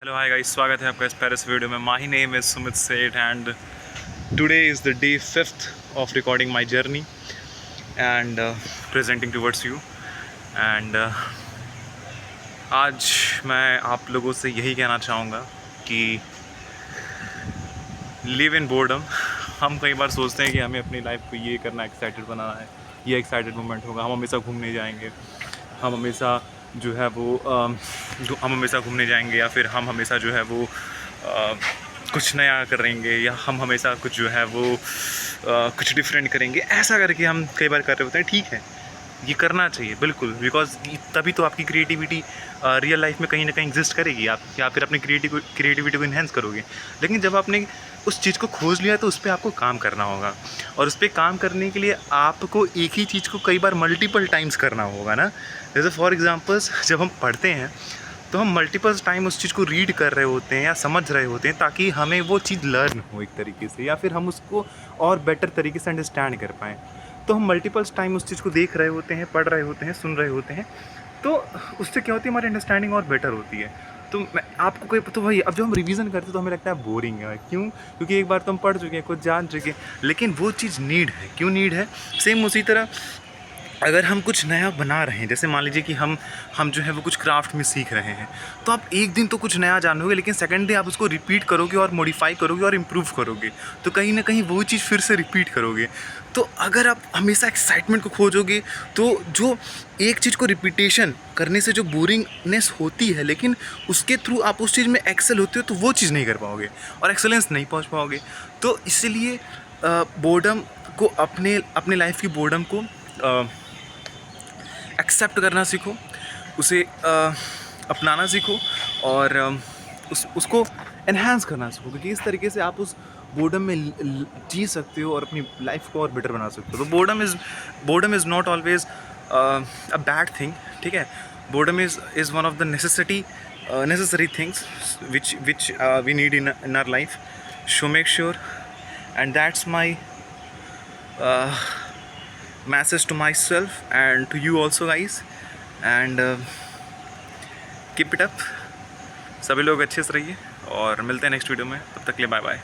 Hello hi guys, स्वागत है आपका इस पेरिस वीडियो में। माय नेम इज़ सुमित सेठ and today is the day 5th of recording my journey and presenting towards you and आज मैं आप लोगों से यही कहना चाहूँगा कि लिव इन बोर्डम। हम कई बार सोचते हैं कि हमें अपनी लाइफ को ये करना, एक्साइटेड बनाना है, ये एक्साइटेड मोमेंट होगा, हम हमेशा घूमने जाएंगे, हम हमेशा जो है वो हम हमेशा घूमने जाएंगे, या फिर हम हमेशा जो है वो कुछ नया करेंगे, या हम हमेशा कुछ जो है वो कुछ डिफरेंट करेंगे। ऐसा करके हम कई बार कर रहे होते हैं। ठीक है, ये करना चाहिए बिल्कुल, बिकॉज तभी तो आपकी क्रिएटिविटी रियल लाइफ में कहीं ना कहीं एग्जिस्ट करेगी, आप या फिर अपनी क्रिएटिविटी को इन्हेंस करोगे। लेकिन जब आपने उस चीज़ को खोज लिया तो उस पर आपको काम करना होगा, और उस पर काम करने के लिए आपको एक ही चीज़ को कई बार मल्टीपल टाइम्स करना होगा ना। जैसे फॉर एग्जांपल्स, जब हम पढ़ते हैं तो हम मल्टीपल टाइम उस चीज़ को रीड कर रहे होते हैं या समझ रहे होते हैं, ताकि हमें वो चीज़ लर्न हो एक तरीके से, या फिर हम उसको और बेटर तरीके से अंडरस्टैंड कर पाएँ। तो हम मल्टीपल्स टाइम उस चीज़ को देख रहे होते हैं, पढ़ रहे होते हैं, सुन रहे होते हैं, तो उससे क्या होती है, हमारी अंडरस्टैंडिंग और बेटर होती है। तो मैं आपको कोई तो वही, अब जब हम रिवीजन करते हैं तो हमें लगता है बोरिंग है। क्यों? क्योंकि एक बार तो हम पढ़ चुके हैं, कुछ जान चुके हैं, लेकिन वो चीज़ नीड है। क्यों नीड है? सेम उसी तरह अगर हम कुछ नया बना रहे हैं, जैसे मान लीजिए कि हम जो है वो कुछ क्राफ्ट में सीख रहे हैं, तो आप एक दिन तो कुछ नया जानोगे, लेकिन सेकंड डे आप उसको रिपीट करोगे और मॉडिफाई करोगे और इम्प्रूव करोगे, तो कहीं ना कहीं वो चीज़ फिर से रिपीट करोगे। तो अगर आप हमेशा एक्साइटमेंट को खोजोगे, तो जो एक चीज़ को रिपीटेशन करने से जो बोरिंगनेस होती है, लेकिन उसके थ्रू आप उस चीज़ में एक्सेल होते हो, तो वो चीज़ नहीं कर पाओगे और एक्सेलेंस नहीं पहुँच पाओगे। तो इसलिए बोर्डम को, अपने लाइफ की बोर्डम को एक्सेप्ट करना सीखो, उसे अपनाना सीखो, और उसको एनहांस करना सीखो, क्योंकि इस तरीके से आप उस बोर्डम में जी सकते हो और अपनी लाइफ को और बेटर बना सकते हो। तो boredom is not always a bad thing. ठीक है, boredom is one of the necessary things which we need in our life. So make sure, and that's my message to myself and to you also guys, and keep it up। सभी लोग अच्छे से रहिए और मिलते हैं next video में। तब तक के लिए बाय बाय।